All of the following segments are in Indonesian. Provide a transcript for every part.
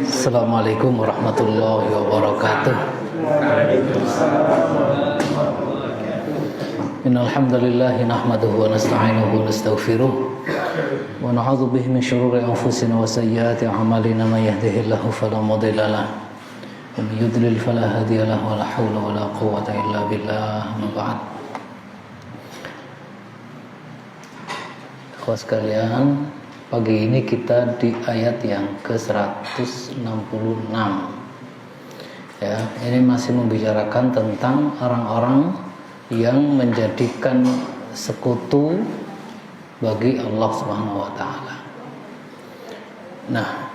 Assalamualaikum warahmatullahi wabarakatuh. Innal hamdalillah nahmaduhu wa nasta'inuhu wa nastaghfiruh wa na'udzu bihi min shururi anfusina wa sayyiati a'malina may yahdihillahu fala mudilla lahu wa may yudlil fala hadiya lahu wa la haula wa la quwwata illa billah. Amma ba'd. Ikhwas sekalian, pagi ini kita di ayat yang ke-166. Ya, ini masih membicarakan tentang orang-orang yang menjadikan sekutu bagi Allah Subhanahu wa taala. Nah,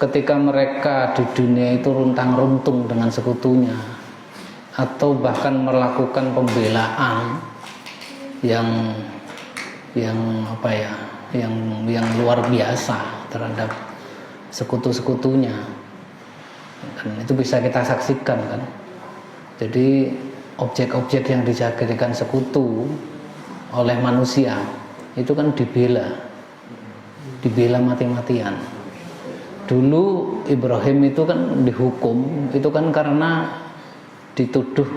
ketika mereka di dunia itu runtang-runtung dengan sekutunya atau bahkan melakukan pembelaan yang luar biasa terhadap sekutu-sekutunya, dan itu bisa kita saksikan kan. Jadi objek-objek yang dijadikan sekutu oleh manusia itu kan dibela mati-matian. Dulu Ibrahim itu kan dihukum itu kan karena dituduh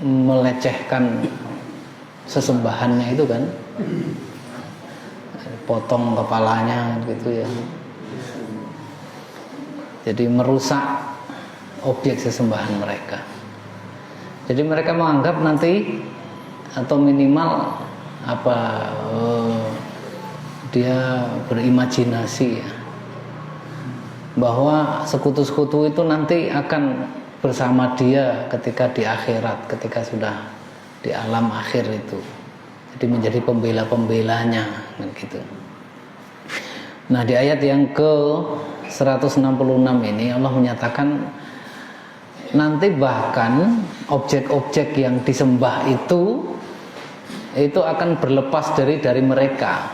melecehkan sesembahannya itu kan, potong kepalanya gitu ya. Jadi merusak objek sesembahan mereka. Jadi mereka menganggap nanti atau minimal dia berimajinasi ya, bahwa sekutu-sekutu itu nanti akan bersama dia ketika di akhirat, ketika sudah di alam akhir itu. Jadi menjadi pembela-pembelanya gitu. Nah, di ayat yang ke-166 ini Allah menyatakan nanti bahkan objek-objek yang disembah itu akan berlepas dari mereka.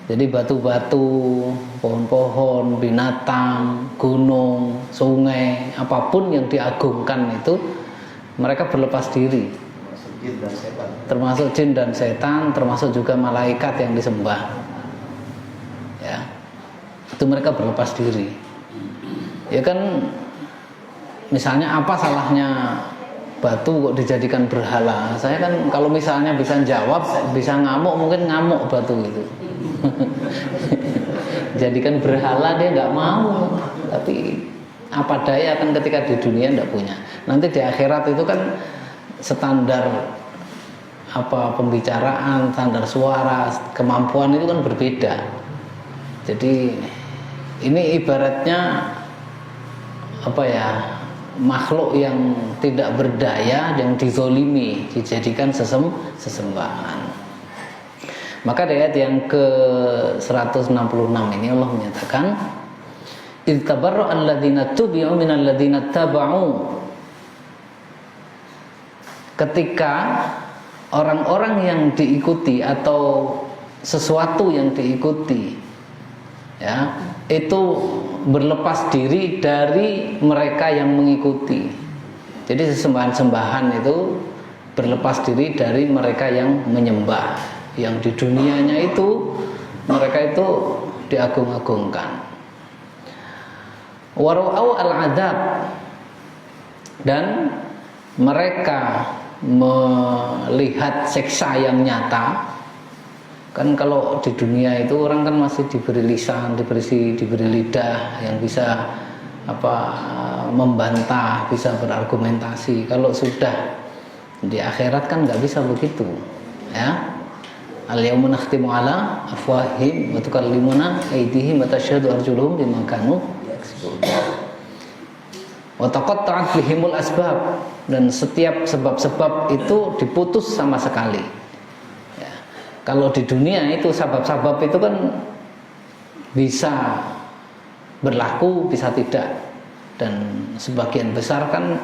Jadi batu-batu, pohon-pohon, binatang, gunung, sungai, apapun yang diagungkan itu mereka berlepas diri. Termasuk jin dan setan, termasuk juga malaikat yang disembah. Ya. Itu mereka berlepas diri. Ya kan, misalnya apa salahnya batu kok dijadikan berhala? Saya kan kalau misalnya bisa jawab, bisa ngamuk, mungkin ngamuk batu itu. Jadikan berhala dia nggak mau. Tapi apa daya kan ketika di dunia nggak punya. Nanti di akhirat itu kan standar pembicaraan, standar suara, kemampuan itu kan berbeda. Jadi ini ibaratnya makhluk yang tidak berdaya, yang dizolimi, dijadikan sesembahan. Maka di ayat yang ke-166 ini Allah menyatakan ittabarra alladzina tubi'u minal ladzina taba'u. Ketika orang-orang yang diikuti atau sesuatu yang diikuti ya, itu berlepas diri dari mereka yang mengikuti. Jadi sesembahan-sembahan itu berlepas diri dari mereka yang menyembah, yang di dunianya itu mereka itu diagung-agungkan. Warau al-adab, dan mereka melihat siksa yang nyata. Kan kalau di dunia itu orang kan masih diberi lisan, diberi lidah yang bisa membantah, bisa berargumentasi. Kalau sudah di akhirat kan nggak bisa begitu ya. Al-yawma nakhtimu ala afwahihim wa tukallimuna aydihim wa tashhadu arjuluhum bima kanu yaksibun. Wa taqatta'at bihimul asbab, dan setiap sebab-sebab itu diputus sama sekali. Ya. Kalau di dunia itu sebab-sebab itu kan bisa berlaku, bisa tidak, dan sebagian besar kan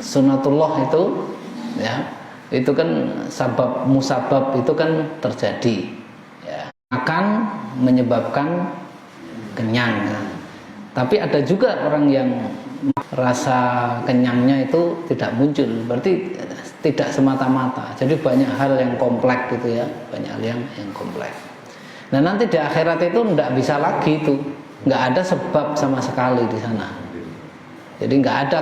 sunatullah itu ya, itu kan sabab musabab itu kan terjadi ya, akan menyebabkan kenyang ya. Tapi ada juga orang yang rasa kenyangnya itu tidak muncul, berarti tidak semata-mata. Jadi banyak hal yang kompleks gitu ya, banyak hal yang kompleks. Nah nanti di akhirat itu nggak bisa lagi itu, nggak ada sebab sama sekali di sana. Jadi nggak ada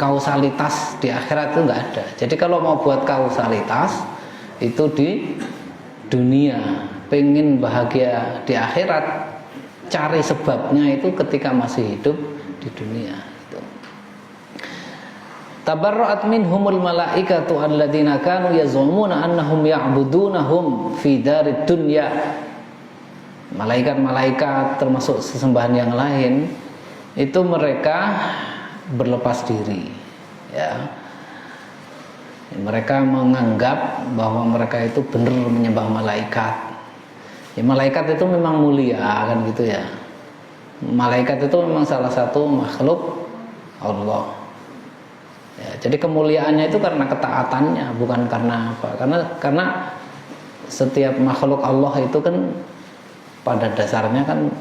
kausalitas di akhirat itu nggak ada. Jadi kalau mau buat kausalitas itu di dunia, pengen bahagia di akhirat, cari sebabnya itu ketika masih hidup di dunia. Tabarra'at minhumul malaikatu alladzina kanu yaz'umuna annahum ya'budunahum fi darid dunya. Malaikat-malaikat termasuk sesembahan yang lain itu mereka berlepas diri, ya. Mereka menganggap bahwa mereka itu benar menyembah malaikat. Ya, malaikat itu memang mulia kan gitu ya. Malaikat itu memang salah satu makhluk Allah. Ya, jadi kemuliaannya itu karena ketaatannya, bukan karena apa? Karena setiap makhluk Allah itu kan pada dasarnya kan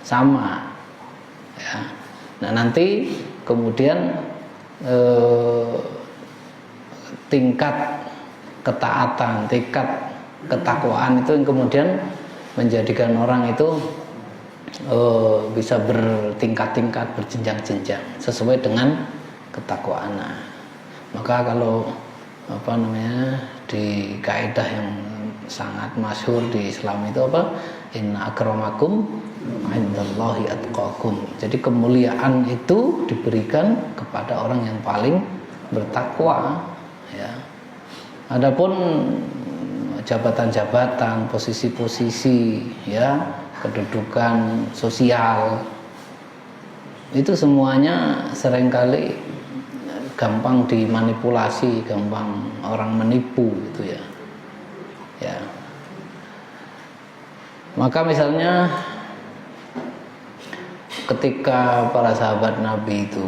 sama. Ya. Nah nanti kemudian tingkat ketaatan, tingkat ketakwaan itu yang kemudian menjadikan orang itu bisa bertingkat-tingkat, berjenjang-jenjang sesuai dengan ketakwaan. Maka kalau di kaidah yang sangat masyhur di Islam itu apa? Inna akramakum indallahi atqakum. Jadi kemuliaan itu diberikan kepada orang yang paling bertakwa, ya. Adapun jabatan-jabatan, posisi-posisi, ya, kedudukan sosial itu semuanya seringkali gampang dimanipulasi, gampang orang menipu gitu ya. Ya. Maka misalnya ketika para sahabat Nabi itu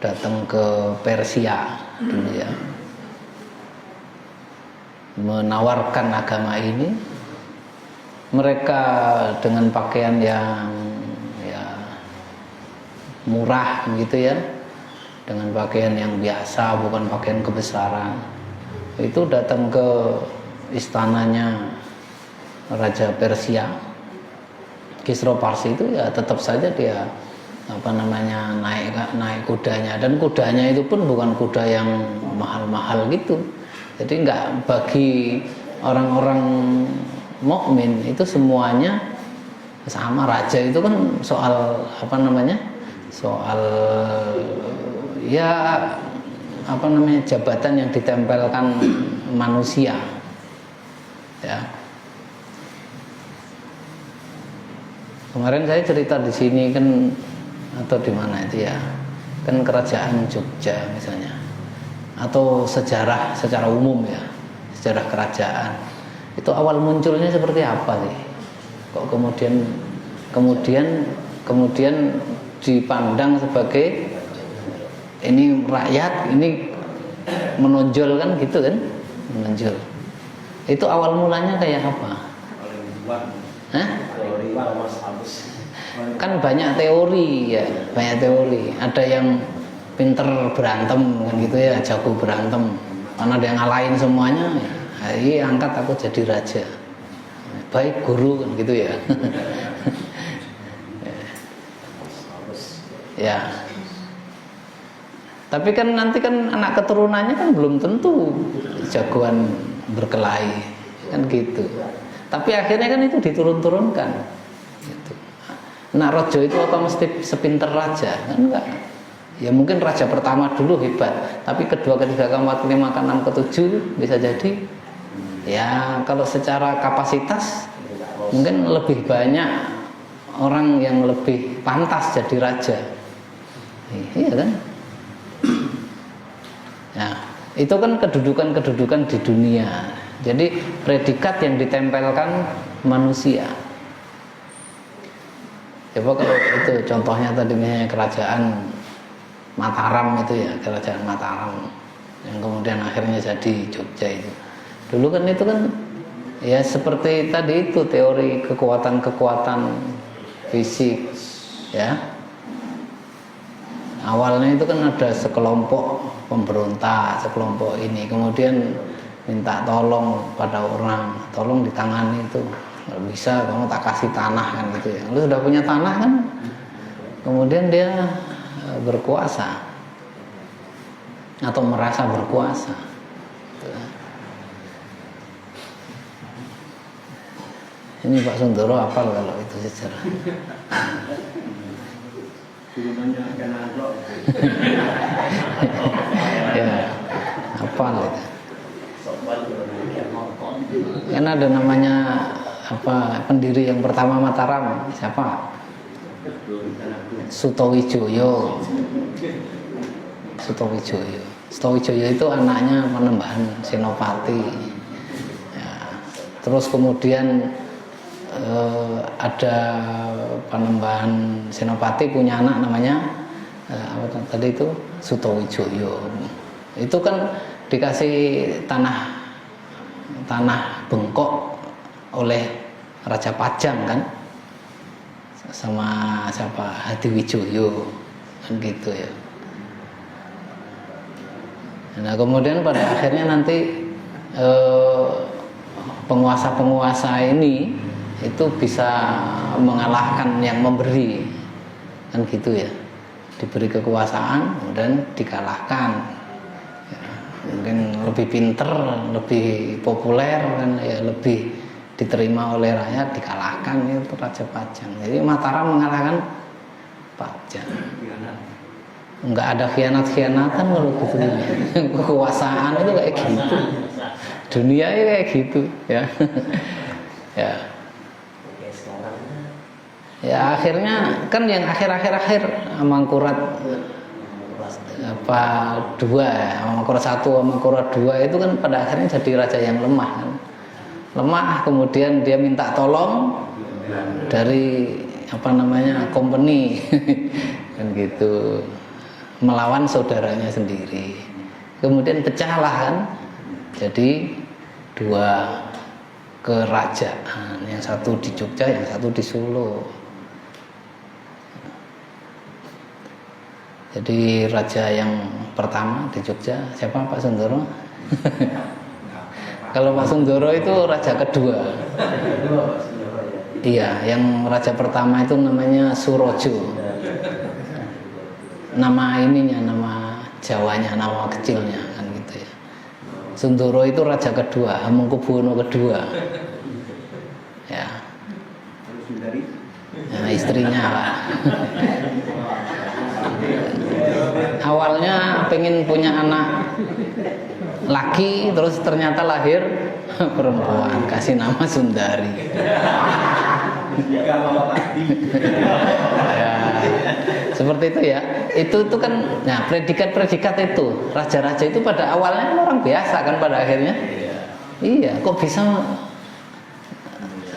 datang ke Persia dulu ya, menawarkan agama ini, mereka dengan pakaian yang murah gitu ya, dengan pakaian yang biasa, bukan pakaian kebesaran, itu datang ke istananya Raja Persia Kisra Parsi itu, ya tetap saja dia naik kudanya, dan kudanya itu pun bukan kuda yang mahal-mahal gitu. Jadi nggak, bagi orang-orang mukmin itu semuanya sama. Raja itu kan soal soal jabatan yang ditempelkan manusia, ya. Kemarin saya cerita di sini kan, atau di mana itu ya, kan kerajaan Jogja misalnya, atau sejarah secara umum ya, sejarah kerajaan itu awal munculnya seperti apa sih? Kok kemudian dipandang sebagai ini rakyat, ini menonjol kan gitu kan, menonjol. Itu awal mulanya kayak apa? Hah? Kan banyak teori ya, banyak teori. Ada yang pinter berantem kan gitu ya, jago berantem, karena dia ngalahin semuanya, ya, angkat aku jadi raja. Baik guru kan gitu ya. Ya. Tapi kan nanti kan anak keturunannya kan belum tentu jagoan berkelahi kan gitu. Tapi akhirnya kan itu diturun-turunkan gitu. Nah rojo itu apa mesti sepinter raja? Kan enggak. Ya mungkin raja pertama dulu hebat, tapi kedua, ketiga, keempat, kelima, keenam, ketujuh bisa jadi, ya kalau secara kapasitas mungkin lebih banyak orang yang lebih pantas jadi raja. Iya kan? Ya, itu kan kedudukan di dunia. Jadi predikat yang ditempelkan manusia. Coba kalau itu contohnya tadi misalnya kerajaan Mataram itu ya, kerajaan Mataram yang kemudian akhirnya jadi Jogja itu. Dulu kan itu kan ya seperti tadi itu teori kekuatan-kekuatan fisik ya. Awalnya itu kan ada sekelompok pemberontak, sekelompok ini, kemudian minta tolong pada orang, tolong ditangani itu nggak bisa, kamu tak kasih tanah kan gitu ya. Lu sudah punya tanah kan, kemudian dia berkuasa atau merasa berkuasa. Ini Pak Sundoro hafal kalau itu sejarah. Ya, hafal itu. Kan ada namanya pendiri yang pertama Mataram, siapa? Sutowijoyo. Sutowijoyo itu anaknya Panembahan Senopati. Ya, terus kemudian ada Panembahan Senopati punya anak namanya apa tadi itu Sutowijoyo. Itu kan dikasih tanah bengkok oleh Raja Pajang kan, sama siapa, Hadiwijoyo kan gitu ya. Nah kemudian pada akhirnya nanti penguasa-penguasa ini itu bisa mengalahkan yang memberi kan gitu ya, diberi kekuasaan kemudian dikalahkan ya, mungkin lebih pinter, lebih populer kan ya, lebih diterima oleh rakyat, dikalahkan itu Raja Pajang. Jadi Mataram mengalahkan Pajang. Enggak ada khianat-khianatan kalau gitu. Kekuasaan itu kayak gitu. Dunia itu kayak gitu ya. Ya. Ya akhirnya kan yang akhir Mangkurat Mangkurat 1 Mangkurat 2 itu kan pada akhirnya jadi raja yang lemah kan. Lemah, kemudian dia minta tolong dari company kan gitu, melawan saudaranya sendiri. Kemudian pecahlah kan, jadi 2 kerajaan, yang satu di Jogja, yang satu di Solo. Jadi raja yang pertama di Jogja siapa, Pak Sundoro? Kalau Pak Sundoro itu raja kedua. Iya, yang raja pertama itu namanya Surojo. Nama nama Jawanya, nama kecilnya kan gitu ya. Sundoro itu raja kedua, Hamengkubuwono kedua. Ya. Nah, istrinya Pak. Awalnya pengen punya anak laki, terus ternyata lahir perempuan, kasih nama Sundari. Ya, seperti itu ya. Itu kan, nah predikat itu raja-raja itu pada awalnya orang biasa kan pada akhirnya. Iya, kok bisa?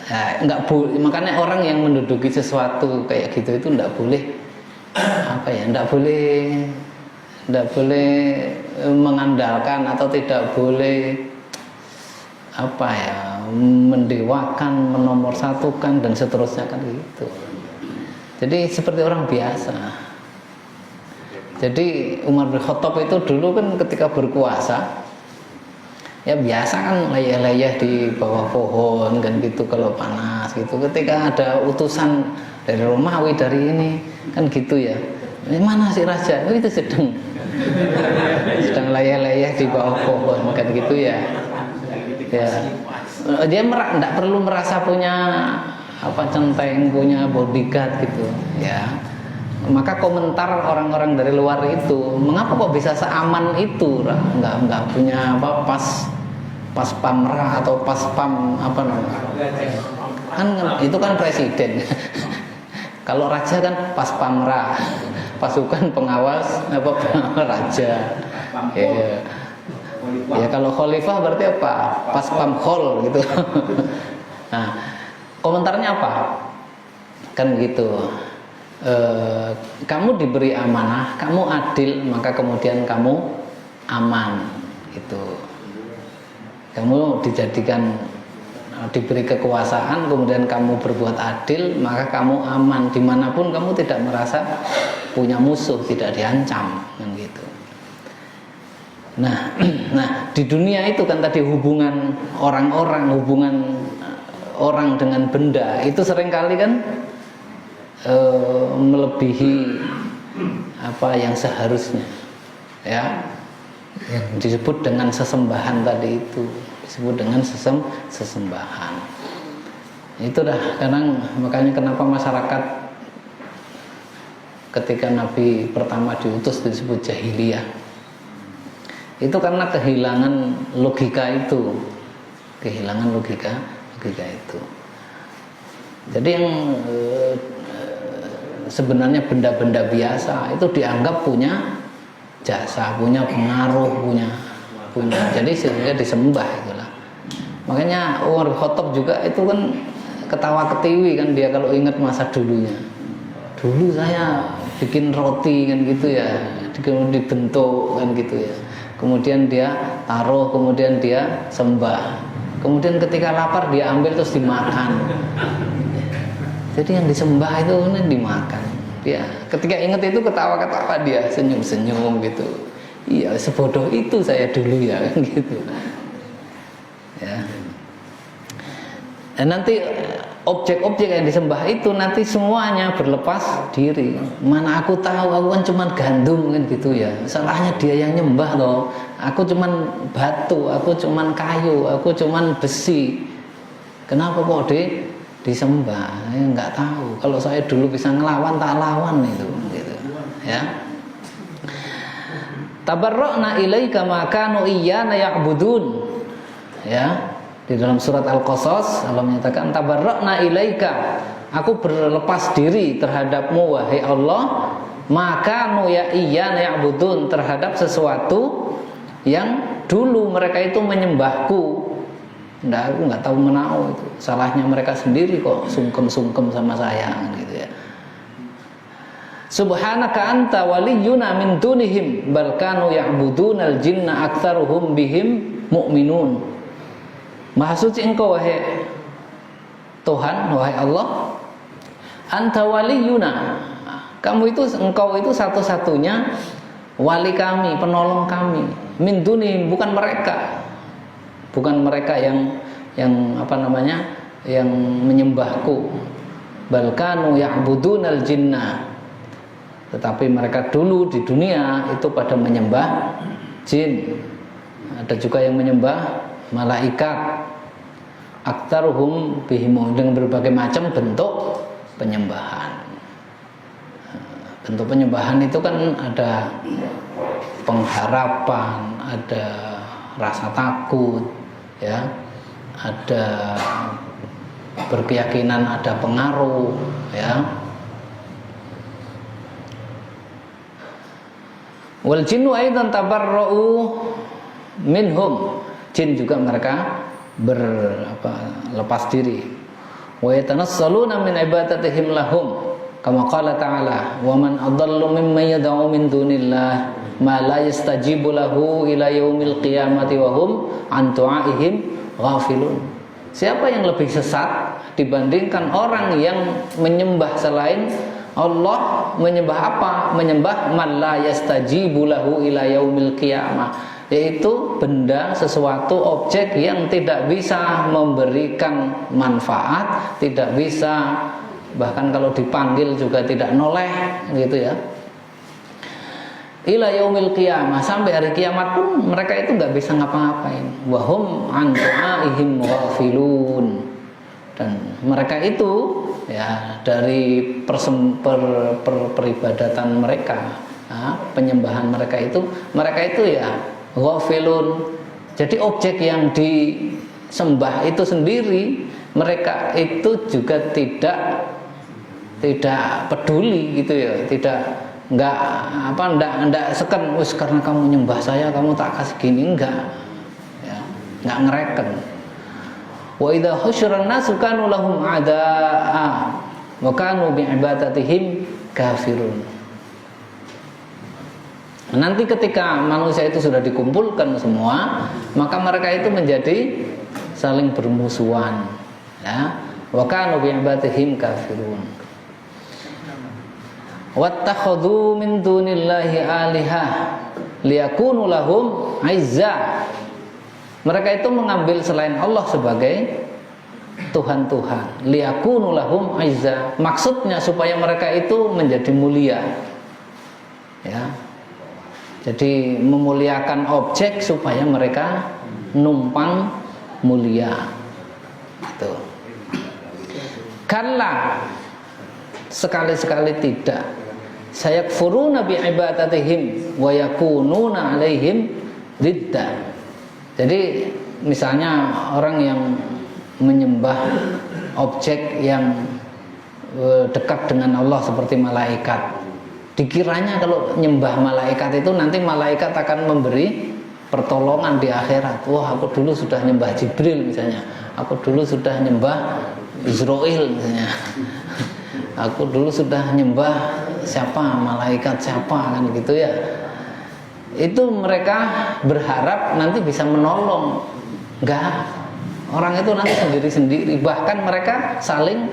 Ya, nggak boleh. Makanya orang yang menduduki sesuatu kayak gitu itu nggak boleh nggak boleh mengandalkan atau tidak boleh mendewakan, menomorsatukan dan seterusnya kan gitu. Jadi seperti orang biasa. Jadi Umar bin Khattab itu dulu kan ketika berkuasa ya biasa kan layah-layah di bawah pohon kan gitu kalau panas gitu. Ketika ada utusan dari Romawi dari ini kan gitu ya. Mana si raja? Oh, itu sedang layah-layah di bawah pohon kan gitu ya. Ya. Dia tidak perlu merasa punya centeng, punya bodyguard gitu ya. Maka komentar orang-orang dari luar itu, mengapa kok bisa seaman itu? Nggak punya pas pamra atau pas pam kan itu kan presiden. Kalau raja kan pas pamra, pasukan pengawas raja. Ya kalau khalifah berarti apa? Pas pamkhol gitu. Nah, komentarnya apa? Kan gitu. Kamu diberi amanah, kamu adil, maka kemudian kamu aman gitu. Kamu diberi kekuasaan, kemudian kamu berbuat adil, maka kamu aman. Dimanapun kamu tidak merasa punya musuh, tidak diancam kan gitu. Nah di dunia itu kan tadi hubungan orang dengan benda itu seringkali kan melebihi apa yang seharusnya, ya, yang disebut dengan sesembahan tadi itu disebut dengan sesembahan. Itu dah kadang, makanya kenapa masyarakat ketika Nabi pertama diutus disebut jahiliyah, itu karena kehilangan logika itu, kehilangan logika itu. Jadi yang sebenarnya benda-benda biasa itu dianggap punya jasa, punya pengaruh, punya. Jadi sehingga disembah itulah. Makanya Umar bin Khattab juga itu kan ketawa ketiwi kan dia kalau ingat masa dulunya. Dulu saya bikin roti kan gitu ya, dibentuk kan gitu ya. Kemudian dia taruh, kemudian dia sembah. Kemudian ketika lapar dia ambil terus dimakan. Jadi yang disembah itu dimakan. Dia ketika ingat itu ketawa-ketawa, dia senyum-senyum gitu. Iya, sebodoh itu saya dulu ya kan gitu. Ya. Dan nanti objek-objek yang disembah itu nanti semuanya berlepas diri. Mana aku tahu, aku kan cuma gandum kan gitu ya. Salahnya dia yang nyembah loh. Aku cuma batu, aku cuma kayu, aku cuma besi. Kenapa kok disembah? Ya, nggak tahu. Kalau saya dulu bisa ngelawan, tak lawan itu gitu. Ya. Tabarra'na ilaika ma kanu iyyana ya'budun. Ya. Di dalam surat Al-Qasas Allah menyatakan tabarra'na ilaika, aku berlepas diri terhadapmu wahai Allah, maka nu ya iyyana ya'budun, terhadap sesuatu yang dulu mereka itu menyembahku. Aku nggak tahu menau itu. Salahnya mereka sendiri kok sungkem-sungkem sama saya gitu ya. Subhanaka anta waliyuna min dunihim bal kanu ya'budunal jinna aktsaruhum bihim mu'minun. Maha suci engkau wahai Tuhan, wahai Allah, anta waliyuna, kamu itu, engkau itu satu-satunya wali kami, penolong kami. Min dunihim, bukan mereka yang apa namanya, yang menyembahku. Bal kanu ya'budunal jinna, tetapi mereka dulu di dunia itu pada menyembah jin. Ada juga yang menyembah malaikat. Aktsaruhum bihim, dengan berbagai macam bentuk penyembahan. Bentuk penyembahan itu kan ada pengharapan, ada rasa takut, ya, ada berkeyakinan, ada pengaruh, ya. Wal jinnu aidan tabarra'u minhum, jin juga mereka lepas diri. Wa yatanassaluna min ibadatihim lahum, kama qala ta'ala, wa man adallu mimman yad'u min dunillah ma la yastajibu lahu ila yaumil qiyamati wa hum an du'aihim ghafilun. Siapa yang lebih sesat dibandingkan orang yang menyembah selain Allah? Menyembah apa? Menyembah man la yastajibu lahu ila yaumil qiyamah, yaitu benda, sesuatu, objek yang tidak bisa memberikan manfaat, tidak bisa, bahkan kalau dipanggil juga tidak noleh gitu ya. Ila yaumil qiyamah, sampai hari kiamat pun mereka itu nggak bisa ngapa-ngapain. Wahum an du'aihim ghafilun, dan mereka itu ya dari peribadatan mereka, penyembahan mereka itu ya ghafilun. Jadi objek yang disembah itu sendiri mereka itu juga tidak peduli gitu ya, enggak seken karena kamu nyembah saya kamu tak kasih gini, enggak ya, enggak ngereken. Wa idza husyira an-nasu kanu lahum a'da'a wa kanu bi'ibadatihim kafirun. Nanti ketika manusia itu sudah dikumpulkan semua, maka mereka itu menjadi saling bermusuhan, ya. Wa kanu bi'ibadatihim kafirun. Wattakhadhu min dunillahi alihah liyakunu lahum 'izzah. Mereka itu mengambil selain Allah sebagai Tuhan-Tuhan, liyakunu lahum izza, maksudnya supaya mereka itu menjadi mulia, ya. Jadi memuliakan objek supaya mereka numpang mulia. Itu. Kalla, sekali-sekali tidak. Sayakfuruna bi ibadatihim wa yakununa alaihim ridda. Jadi misalnya orang yang menyembah objek yang dekat dengan Allah seperti malaikat, dikiranya kalau nyembah malaikat itu nanti malaikat akan memberi pertolongan di akhirat. Wah, aku dulu sudah nyembah Jibril misalnya, aku dulu sudah nyembah Israel misalnya, aku dulu sudah nyembah siapa, malaikat siapa, kan gitu ya. Itu mereka berharap nanti bisa menolong. Enggak, orang itu nanti sendiri-sendiri. Bahkan mereka saling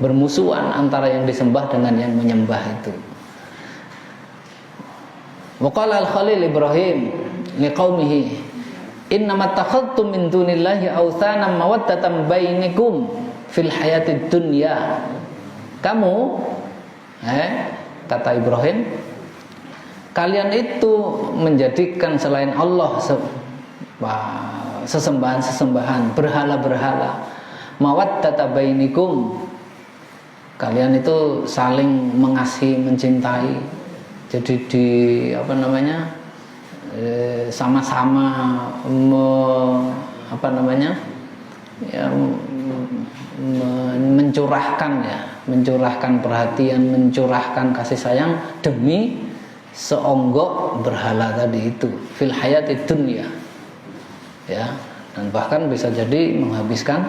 bermusuhan antara yang disembah dengan yang menyembah itu. Wa qala al-Khalil Ibrahim liqaumihi innama takhadtum min dunillahi awthanan mawaddatan bainakum fil hayatid dunya. Kamu kata Ibrahim, kalian itu menjadikan selain Allah sesembahan-sesembahan, berhala-berhala, mawaddata bainikum, kalian itu saling mengasihi, mencintai. Jadi sama-sama mencurahkan perhatian, mencurahkan kasih sayang demi seonggok berhala tadi itu fil hayatid dunya, ya. Dan bahkan bisa jadi menghabiskan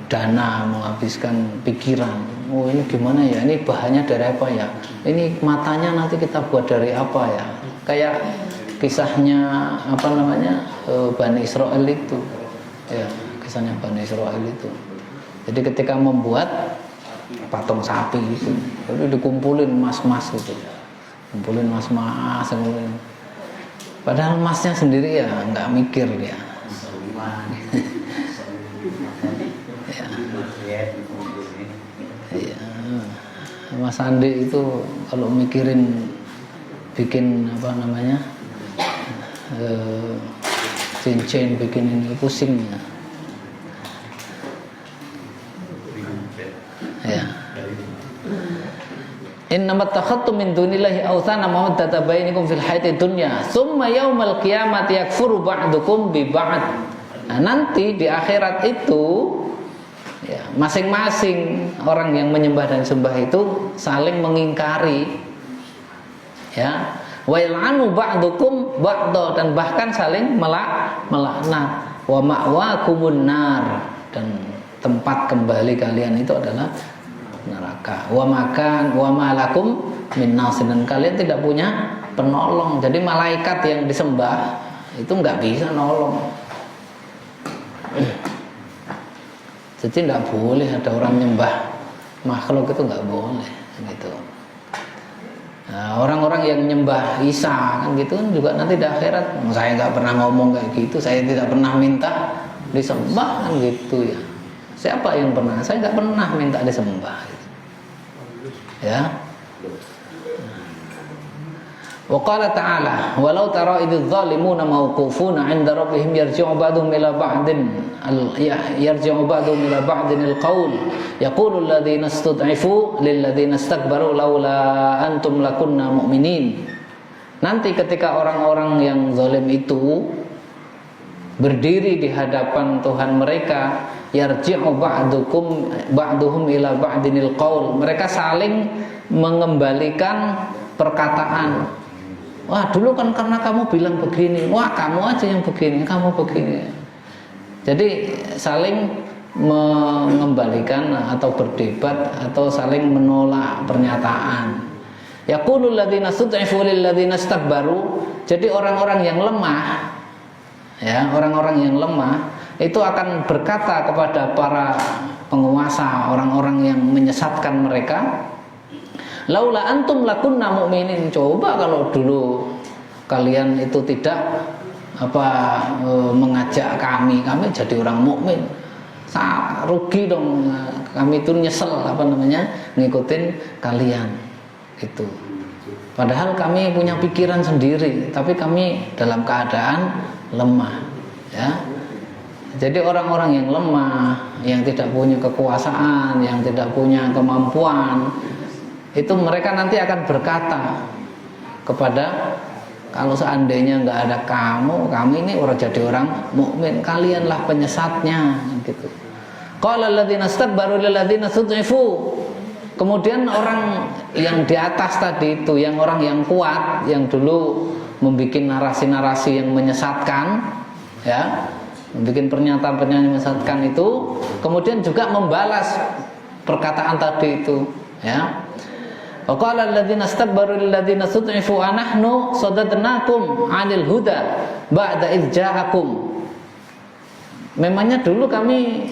dana, menghabiskan pikiran. Oh, ini gimana ya, ini bahannya dari apa ya, ini matanya nanti kita buat dari apa ya, kayak kisahnya Bani Israel itu, ya, kisahnya Bani Israel itu. Jadi ketika membuat patung sapi itu, jadi dikumpulin emas-emas gitu, kumpulin emas-emas, padahal emasnya sendiri ya nggak mikir dia. Ya, Mas Andi itu kalau mikirin bikin cincin, bikin ini pusingnya. Ya. Innamat takhadtum min dunillahi awthana mawaddata bainakum fil hayatid dunya tsumma yaumal qiyamati yakfuru ba'dukum bi ba'd. Nah, nanti di akhirat itu ya, masing-masing orang yang menyembah dan sembah itu saling mengingkari, ya, wa yal'anu ba'dukum ba'da, dan bahkan saling melaknat. Wa ma'wakumun nar, dan tempat kembali kalian itu adalah neraka. Wa malakum min nasir, dan kalian tidak punya penolong. Jadi malaikat yang disembah itu nggak bisa nolong. Jadi tidak boleh ada orang nyembah makhluk, itu nggak boleh gitu. Nah, orang-orang yang nyembah Isa kan gitu juga nanti di akhirat, saya nggak pernah ngomong kayak gitu, saya tidak pernah minta disembah kan gitu ya. Siapa yang pernah? Saya nggak pernah minta disembah gitu. Ya. Wa qala ta'ala walau tara idzal zalimuna mawqufuna 'inda rabbihim yarji'u ba'dhum ila ba'din al-qawl yaqulu alladhina istud'ifu lil ladzina istakbaru laula antum lakunna mu'minin. Nanti ketika orang-orang yang zalim itu berdiri di hadapan Tuhan mereka, yarji'u ba'duhum ila ba'dinil qaul, mereka saling mengembalikan perkataan. Wah, dulu kan karena kamu bilang begini, wah kamu aja yang begini, kamu begini. Jadi saling mengembalikan atau berdebat atau saling menolak pernyataan. Yaqulul ladzina stud'ifu lil ladzina istakbaru. Jadi orang-orang yang lemah, ya, orang-orang yang lemah itu akan berkata kepada para penguasa, orang-orang yang menyesatkan mereka, laula antum lakunna mu'minin, coba kalau dulu kalian itu tidak mengajak kami jadi orang mukmin. Rugi dong, kami itu nyesel ngikutin kalian gitu. Padahal kami punya pikiran sendiri, tapi kami dalam keadaan lemah, ya. Jadi orang-orang yang lemah, yang tidak punya kekuasaan, yang tidak punya kemampuan, itu mereka nanti akan berkata kepada, kalau seandainya nggak ada kamu, kami ini jadi orang mukmin, kalianlah penyesatnya, gitu. Qala alladziina istakbaru lil ladziina stud'ifu. Kemudian orang yang di atas tadi itu, yang orang yang kuat, yang dulu membuat narasi-narasi yang menyesatkan, ya, membuat pernyataan-pernyataan yang menyesatkan itu, kemudian juga membalas perkataan tadi itu, ya. Waqala alladziina istakbaru lil ladziina stud'ifu anahnu sadadnakum 'anil huda ba'da idz ja'akum. Memangnya dulu kami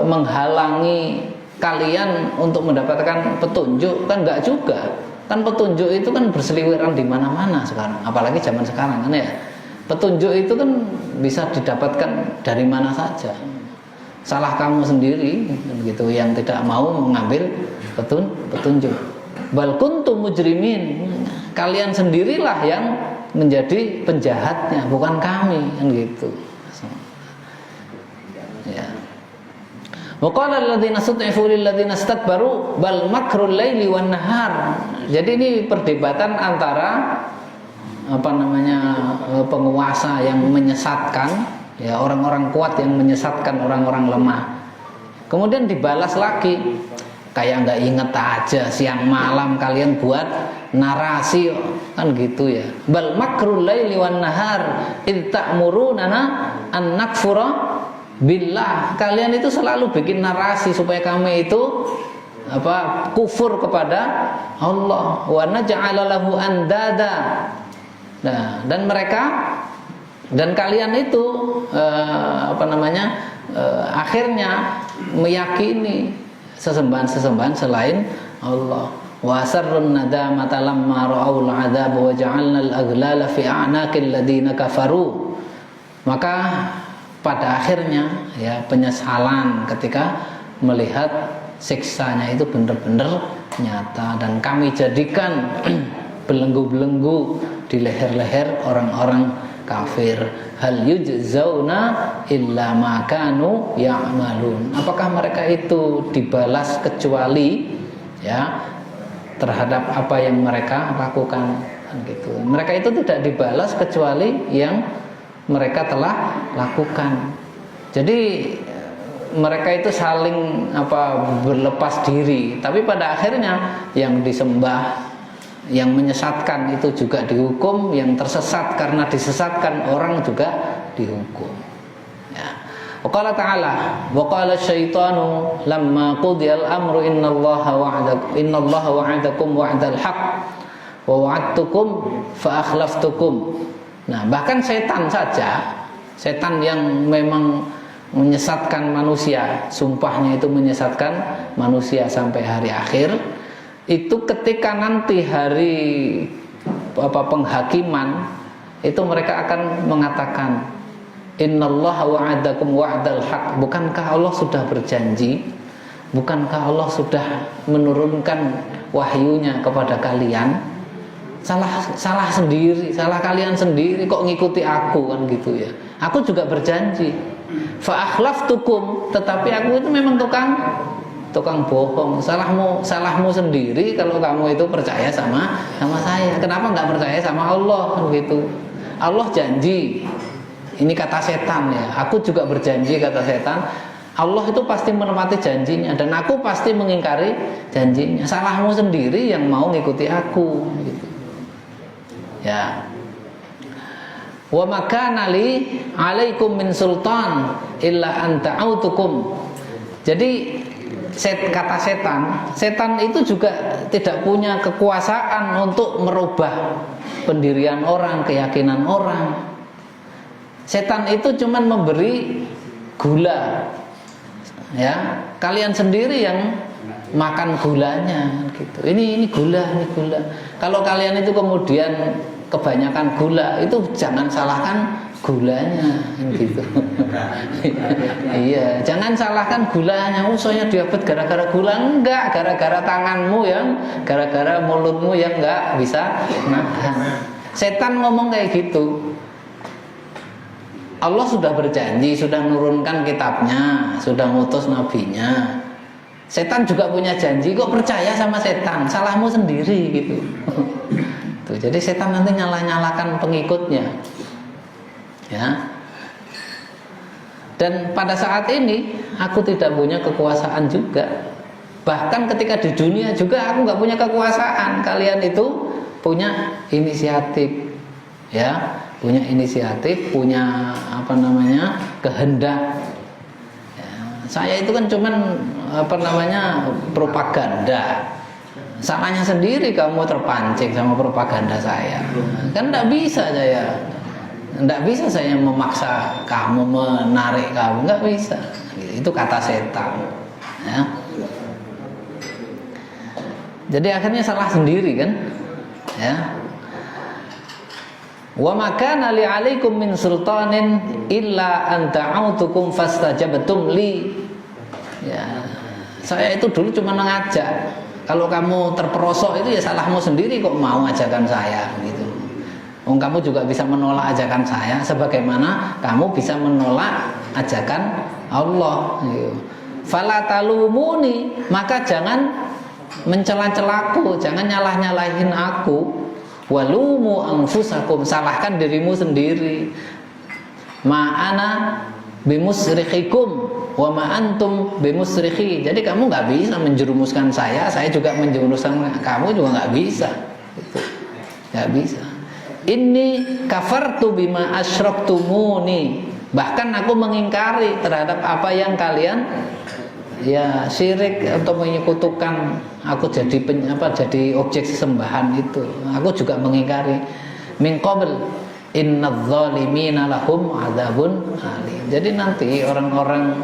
menghalangi kalian untuk mendapatkan petunjuk? Kan enggak juga. Kan petunjuk itu kan berseliweran di mana-mana sekarang, apalagi zaman sekarang kan ya. Petunjuk itu kan bisa didapatkan dari mana saja. Salah kamu sendiri gitu yang tidak mau mengambil petunjuk. Bal kuntum mujrimin. Kalian sendirilah yang menjadi penjahatnya, bukan kami, kan gitu. Ya. Wa qala alladziina stud'ifu lil ladziina istakbaru bal makrul laili wan nahar. Jadi ini perdebatan antara penguasa yang menyesatkan, ya, orang-orang kuat yang menyesatkan orang-orang lemah. Kemudian dibalas lagi, kayak nggak inget aja, siang malam kalian buat narasi, kan gitu ya. Bal makrul laili wan nahar id ta'murunana an nakfura billah. Kalian itu selalu bikin narasi supaya kami itu kufur kepada Allah, wa naj'ala lahu andada. Nah, dan kalian itu akhirnya meyakini sesembahan-sesembahan selain Allah. Wa sarrun nadamata lamma ra'aul 'adzab wa ja'alna al-aghlala fi a'naqil ladzina kafaru. Maka pada akhirnya, ya, penyesalan ketika melihat siksanya itu benar-benar nyata, dan kami jadikan belenggu-belenggu di leher-leher orang-orang kafir. Hal yujzauna illa ma kanu ya'malun. Apakah mereka itu dibalas kecuali, ya, terhadap apa yang mereka lakukan, kan gitu. Mereka itu tidak dibalas kecuali yang mereka telah lakukan. Jadi mereka itu saling berlepas diri, tapi pada akhirnya yang disembah, yang menyesatkan itu juga dihukum, yang tersesat karena disesatkan orang juga dihukum. Ya. Waqala ta'ala, waqala syaitanu lamma qudiyal amru innallaha wa'adakum wa'dal haqq wa wa'adtukum fa akhlaftukum. Nah, bahkan setan saja, setan yang memang menyesatkan manusia, sumpahnya itu menyesatkan manusia sampai hari akhir, itu ketika nanti hari penghakiman itu mereka akan mengatakan, innallaha wa'adakum wa'dal haq. Bukankah Allah sudah berjanji, bukankah Allah sudah menurunkan wahyunya kepada kalian? Salah sendiri, salah kalian sendiri kok ngikuti aku, kan gitu ya. Aku juga berjanji, fa akhlaftukum, tetapi aku itu memang tukang bohong. Salahmu sendiri kalau kamu itu percaya sama saya. Kenapa nggak percaya sama Allah, kan gitu. Allah janji, ini kata setan ya. Aku juga berjanji, kata setan, Allah itu pasti menepati janjinya, dan aku pasti mengingkari janjinya. Salahmu sendiri yang mau ngikuti aku, gitu. Ya. Wa makana li 'alaikum min sultan illa an ta'autukum. Jadi kata setan itu juga tidak punya kekuasaan untuk merubah pendirian orang, keyakinan orang. Setan itu cuma memberi gula. Ya, kalian sendiri yang makan gulanya, gitu. Ini gula. Kalau kalian itu kemudian kebanyakan gula, itu jangan salahkan gulanya gitu. Iya, jangan salahkan gulanya. Oh, saya diabetes gara-gara gula. Enggak, gara-gara tanganmu yang, gara-gara mulutmu yang enggak bisa nahan. Setan ngomong kayak gitu. Allah sudah berjanji, sudah menurunkan kitabnya, sudah ngutus nabinya. Setan juga punya janji, kok percaya sama setan? Salahmu sendiri gitu. Tuh, jadi setan nanti nyalah-nyalahkan pengikutnya. Ya. Dan pada saat ini aku tidak punya kekuasaan juga. Bahkan ketika di dunia juga aku nggak punya kekuasaan. Kalian itu punya inisiatif, ya, punya inisiatif, punya apa namanya, kehendak. Ya, saya itu kan cuman apa namanya, propaganda. Salahnya sendiri kamu terpancing sama propaganda saya. Kan nggak bisa saya. Tidak bisa saya memaksa kamu, menarik kamu, nggak bisa. Itu kata setan. Ya. Jadi akhirnya salah sendiri kan? Ya. Wa makana li 'alaikum min sultanin illa an ta'autukum fastajabtum li. Ya. Saya itu dulu cuma mengajak. Kalau kamu terperosok itu ya salahmu sendiri, kok mau ajakan saya gitu. Kamu juga bisa menolak ajakan saya, sebagaimana kamu bisa menolak ajakan Allah. Fala talumuni, maka jangan mencela-celaku, jangan nyalah-nyalahin aku. Walumu anfusakum, salahkan dirimu sendiri. Ma'ana bimusrikhikum wa ma antum bimusrikhi. Jadi kamu nggak bisa menjerumuskan saya juga menjerumuskan kamu juga nggak bisa. Gitu. Nggak bisa. Inni kafartu bima asyraktumuni. Bahkan aku mengingkari terhadap apa yang kalian ya syirik atau menyekutukan aku jadi jadi objek sesembahan itu. Aku juga mengingkari. Min qabl innadz zalimina lahum adzabun alim. Jadi nanti orang-orang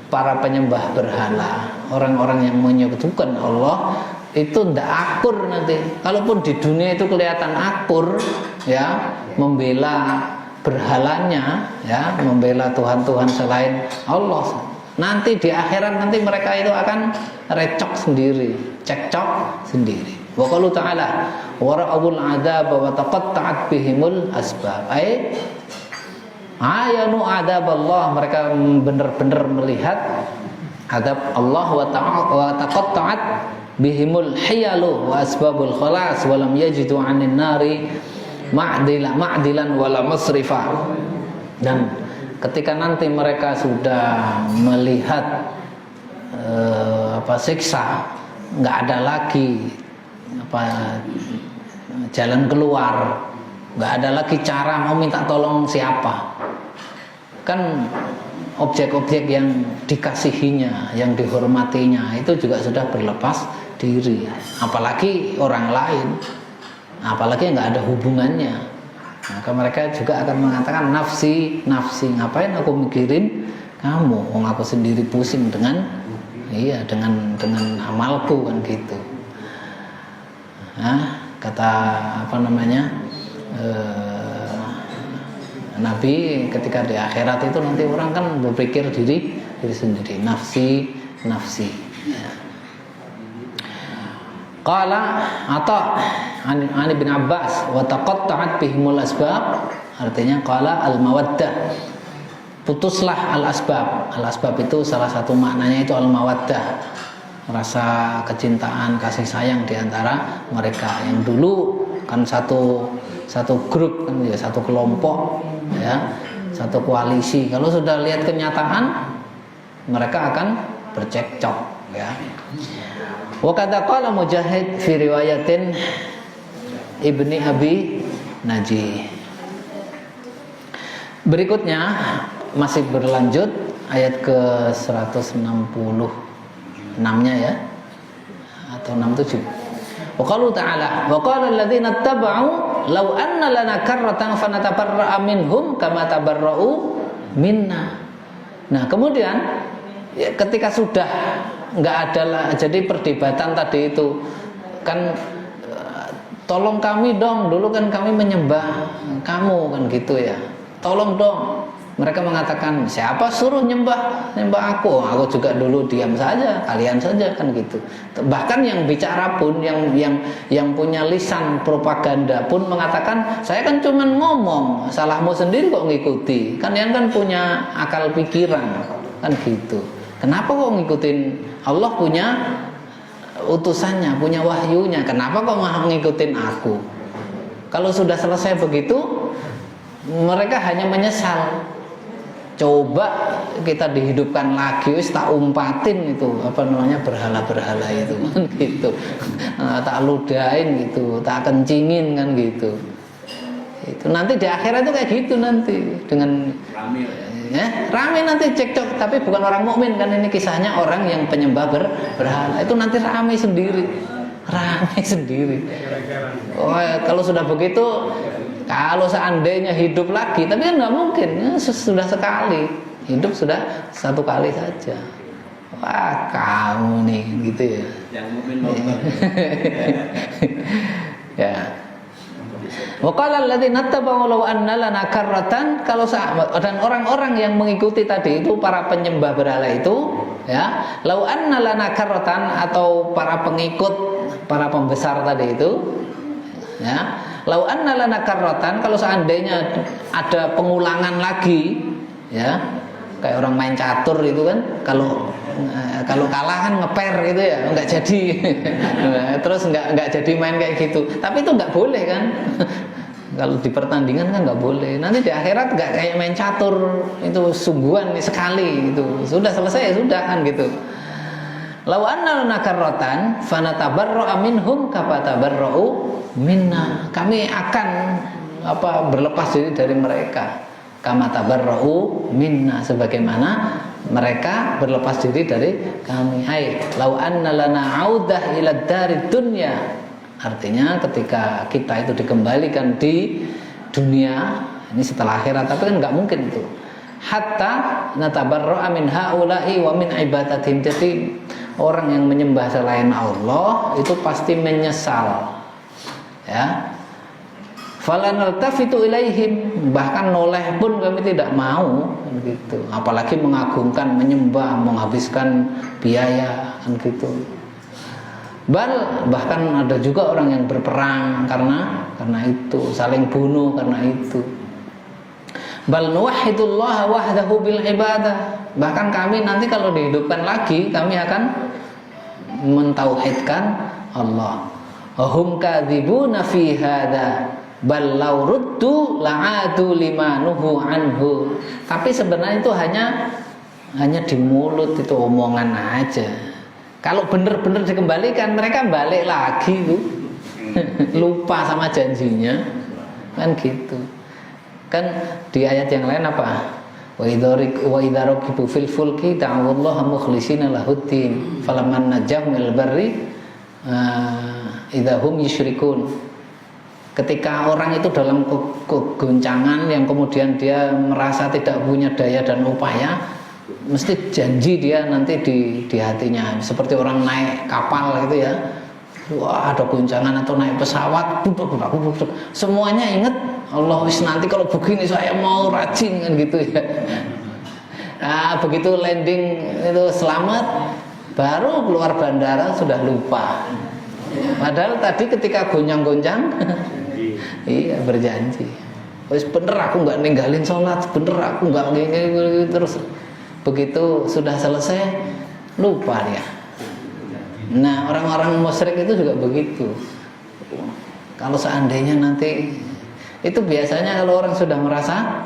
para penyembah berhala, orang-orang yang menyekutukan Allah itu ndak akur nanti. Kalaupun di dunia itu kelihatan akur, ya, membela berhalanya, ya, membela Tuhan-Tuhan selain Allah. Nanti di akhirat nanti mereka itu akan recok sendiri, cekcok sendiri. Wa qalu ta'ala wa ra'abul 'adzab wa taqatta'at bihimul asbab. Ayanu adzab Allah, mereka benar-benar melihat adab Allah wa taqatta'at bihimul hiyalu wa asbabul khalas wa lam yajidu 'anin nari ma'dilan wala masrifa. Dan ketika nanti mereka sudah melihat siksa, nggak ada lagi jalan keluar, nggak ada lagi cara mau minta tolong siapa. Kan objek-objek yang dikasihinya, yang dihormatinya itu juga sudah berlepas diri, apalagi orang lain, apalagi nggak ada hubungannya. Maka mereka juga akan mengatakan nafsi, nafsi, ngapain aku mikirin kamu, aku sendiri pusing dengan amalku kan gitu. Nah, kata apa namanya Nabi ketika di akhirat itu nanti orang kan berpikir diri sendiri, nafsi, nafsi. Ya. Qala Ani bin Abbas wa taqatta'at bihimul asbab, artinya qala al mawaddah, putuslah al asbab. Al asbab itu salah satu maknanya itu al mawaddah, rasa kecintaan, kasih sayang di antara mereka. Yang dulu kan satu grup kan ya, satu kelompok ya, satu koalisi. Kalau sudah lihat kenyataan mereka akan bercekcok ya. Wa kadza qala Mujahid fi riwayatin Ibni Abi Najih. Berikutnya masih berlanjut ayat ke 166-nya ya, atau 67. Wa qalu ta'ala wa qala alladziina ittaba'u law anna lana karratan fanatabarra'a minhum kama tabarra'u minna. Nah, kemudian ya, ketika sudah nggak ada lah, jadi perdebatan tadi itu kan tolong kami dong, dulu kan kami menyembah kamu kan gitu ya, tolong dong. Mereka mengatakan, siapa suruh nyembah aku juga dulu diam saja, kalian saja kan gitu. Bahkan yang bicara pun, yang punya lisan propaganda pun mengatakan, saya kan cuman ngomong, salahmu sendiri kok ngikuti, kan yang kan punya akal pikiran kan gitu. Kenapa kok ngikutin? Allah punya utusannya, punya wahyunya, kenapa kok mau ngikutin aku? Kalau sudah selesai begitu, mereka hanya menyesal. Coba kita dihidupkan lagi, wis tak umpatin itu berhala-berhala itu kan gitu, tak ludahin gitu, tak kencingin kan gitu. Itu nanti di akhirat itu kayak gitu nanti dengan rame nanti cekcok, tapi bukan orang mukmin kan, ini kisahnya orang yang penyembah berhala itu nanti rame sendiri. Oh, kalau sudah begitu, kalau seandainya hidup lagi, tapi kan nggak mungkin, sudah sekali hidup, sudah satu kali saja. Wah, kamu nih gitu ya. Yang mukmin ya. Wa qala alladziina ittaba'u law anna lana karratan, kalau dan orang-orang yang mengikuti tadi itu para penyembah berhala itu ya, law anna lana karratan, atau para pengikut para pembesar tadi itu ya, lau anna lana karratan, kalau seandainya ada pengulangan lagi ya, kayak orang main catur itu kan, kalau kalah kan ngeper gitu ya, nggak jadi terus nggak jadi main kayak gitu, tapi itu nggak boleh kan. Kalau di pertandingan kan nggak boleh. Nanti di akhirat nggak kayak main catur, itu sungguhan sekali itu, sudah selesai ya sudah kan gitu. Lau anna lana karratan fanatabarra'a minhum kama tabarra'u minna, kami akan berlepas diri dari mereka, kama tabarra'u minna, sebagaimana mereka berlepas diri dari kami. Hai lau anna lana 'audah ila darid dunya, artinya ketika kita itu dikembalikan di dunia ini setelah akhirat, tapi kan nggak mungkin itu, hatta natabarra'a min haula'i wa min ibadatihim. Jadi orang yang menyembah selain Allah itu pasti menyesal ya. Falanaltafitu ilaihim, bahkan noleh pun kami tidak mau gitu, apalagi mengagungkan, menyembah, menghabiskan biaya kan gitu. Bahkan ada juga orang yang berperang karena itu, saling bunuh karena itu. Bal nuwahhidullah wahdahu bil ibadah, bahkan kami nanti kalau dihidupkan lagi, kami akan mentauhidkan Allah. Hum kadzibuna fi hadza bal law ruddu la'adu lima nuhu anhu. Tapi sebenarnya itu hanya di mulut, itu omongan aja. Kalau benar-benar dikembalikan, mereka balik lagi tuh. Lupa sama janjinya kan gitu. Kan di ayat yang lain apa? Wa idza raqibu fil fulki ta'awullaha mukhlishina lahuddin falamman najahum il barri idza hum yusyrikun. Ketika orang itu dalam kegoncangan yang kemudian dia merasa tidak punya daya dan upaya, mesti janji dia nanti di hatinya, seperti orang naik kapal gitu ya. Wah, ada goncangan atau naik pesawat, semuanya ingat Allah, wis nanti kalau begini saya mau rajin kan gitu ya. Nah, begitu landing itu selamat, baru keluar bandara sudah lupa. Padahal tadi ketika gonjang-gonjang iya berjanji. Wis bener aku nggak ninggalin sholat, bener aku nggak ngene terus. Begitu sudah selesai lupa dia. Nah, orang-orang musyrik itu juga begitu. Kalau seandainya nanti, itu biasanya kalau orang sudah merasa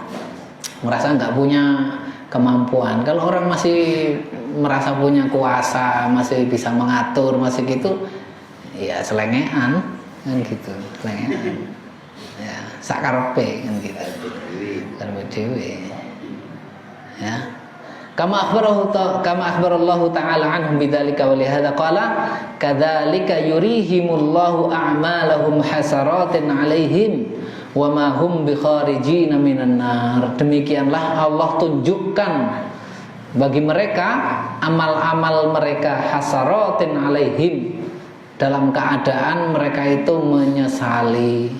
nggak punya kemampuan. Kalau orang masih merasa punya kuasa, masih bisa mengatur, masih gitu, ya selengean kan gitu, selengean. Ya, sakarepe kan gitu. Karepe dhewe. Ya. Kama akhbarallahu ta'ala anhum bidzalika wa lihadza qala kadzalika yurihimullahu a'malahum hasaratin 'alaihim wa ma hum bikharijin minan nar. Demikianlah Allah tunjukkan bagi mereka amal-amal mereka hasaratin 'alaihim, dalam keadaan mereka itu menyesali.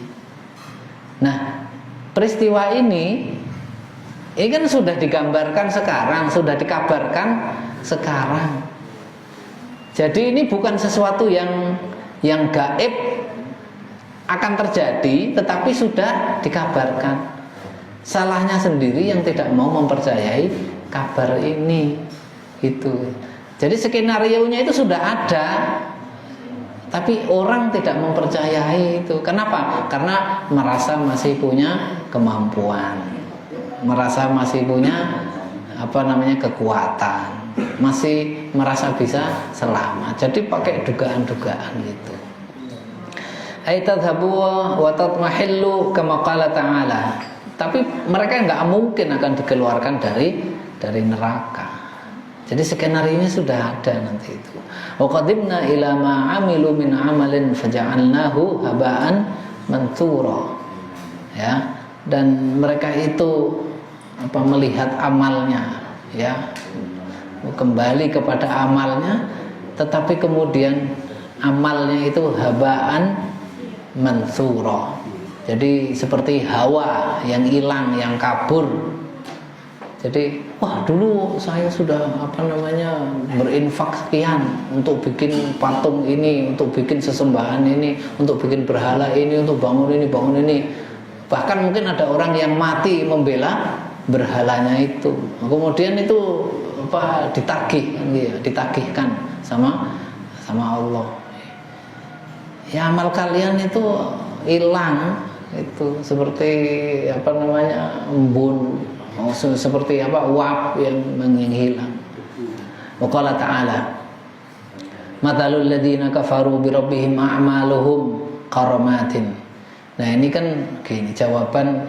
Nah, peristiwa ini kan sudah digambarkan sekarang, sudah dikabarkan sekarang. Jadi ini bukan sesuatu yang gaib akan terjadi, tetapi sudah dikabarkan. Salahnya sendiri yang tidak mau mempercayai kabar ini. Itu. Jadi skenario-nya itu sudah ada, tapi orang tidak mempercayai itu. Kenapa? Karena merasa masih punya kemampuan, merasa masih punya kekuatan, masih merasa bisa selamat. Jadi pakai dugaan-dugaan gitu. Aitadhabu wa tatmahillu kama qala ta'ala. Tapi mereka nggak mungkin akan dikeluarkan dari neraka. Jadi skenario-nya sudah ada nanti itu. Wa qadimna ila ma 'amilu min 'amalin faja'alnahu haba'an mantsura. Ya, dan mereka itu melihat amalnya, ya. Kembali kepada amalnya, tetapi kemudian amalnya itu haba'an mantsura. Jadi seperti hawa yang hilang, yang kabur. Jadi, wah dulu saya sudah berinfak sekian untuk bikin patung ini, untuk bikin sesembahan ini, untuk bikin berhala ini, untuk bangun ini. Bahkan mungkin ada orang yang mati membela berhalanya itu. Kemudian itu ditagihkan sama Allah. Ya amal kalian itu hilang, itu seperti embun. Seperti uap yang menghilang. Wa qala ta'ala mathalul ladzina kafaru bi rabbihim a'maluhum qaramatin. Nah ini kan gini jawaban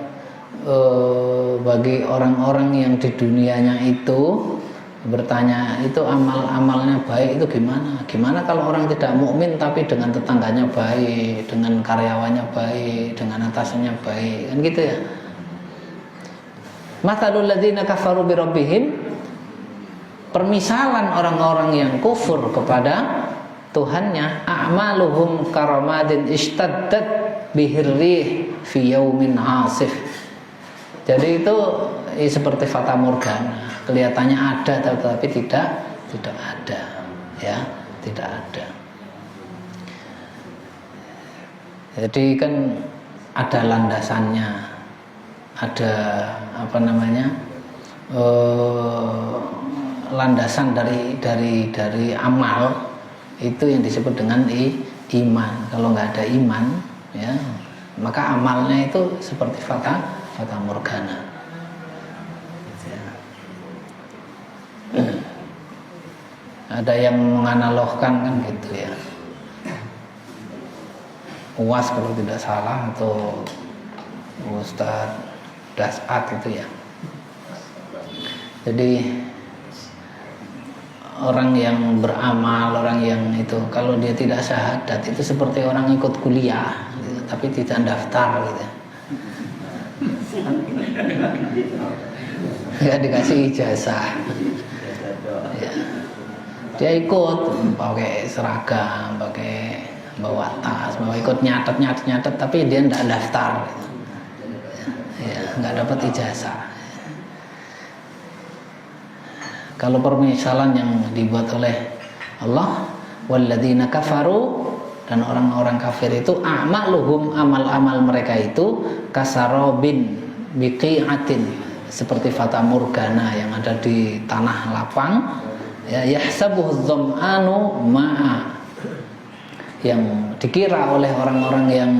bagi orang-orang yang di dunianya itu bertanya, itu amal-amalnya baik itu gimana? Gimana kalau orang tidak mukmin tapi dengan tetangganya baik, dengan karyawannya baik, dengan atasannya baik, kan gitu ya. Mathalul ladzina kafaru bi rabbihim, permisalan orang-orang yang kufur kepada Tuhannya, a'maluhum karamadin ishtaddat bihirrih fi yaumin asif. Jadi itu seperti fata morgana, kelihatannya ada tetapi tidak ada, ya, tidak ada. Jadi kan ada landasannya, ada landasan dari amal itu yang disebut dengan iman. Kalau nggak ada iman, ya, maka amalnya itu seperti fata morgana. Ada yang menganalogkan kan gitu ya. UAS kalau tidak salah, atau Ustadz Dasat itu ya. Jadi orang yang beramal, orang yang itu kalau dia tidak syahadat itu seperti orang ikut kuliah gitu, tapi tidak daftar gitu. Nggak dikasih ijazah. Ya. Dia ikut pakai seragam, pakai bawa tas, ikut nyatet, tapi dia tidak daftar gitu. Ya, nggak dapat ijazah. Kalau permisalan yang dibuat oleh Allah, walladzina kafaru, dan orang-orang kafir itu a'maluhum, amal-amal mereka itu kasarobin biqi'atin, seperti fata morgana yang ada di tanah lapang, ya, yahsabuhu dzam'anu ma'a, yang dikira oleh orang-orang yang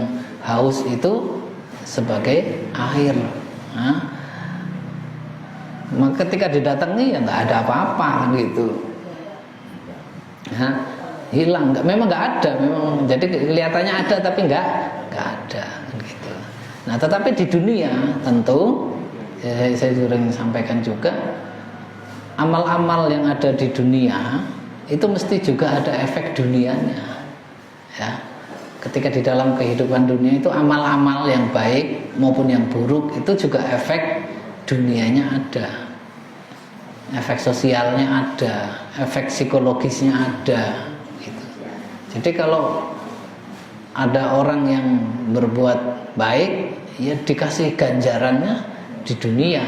haus itu sebagai air. Nah, maka ketika didatangi ya nggak ada apa-apa gitu. Nah, hilang, memang nggak ada, memang jadi kelihatannya ada tapi nggak ada gitu. Nah, tetapi di dunia tentu saya sering sampaikan juga, amal-amal yang ada di dunia itu mesti juga ada efek dunianya, ya. Ketika di dalam kehidupan dunia itu amal-amal yang baik maupun yang buruk itu juga efek dunianya ada, efek sosialnya ada, efek psikologisnya ada gitu. Jadi kalau ada orang yang berbuat baik, ya dikasih ganjarannya di dunia.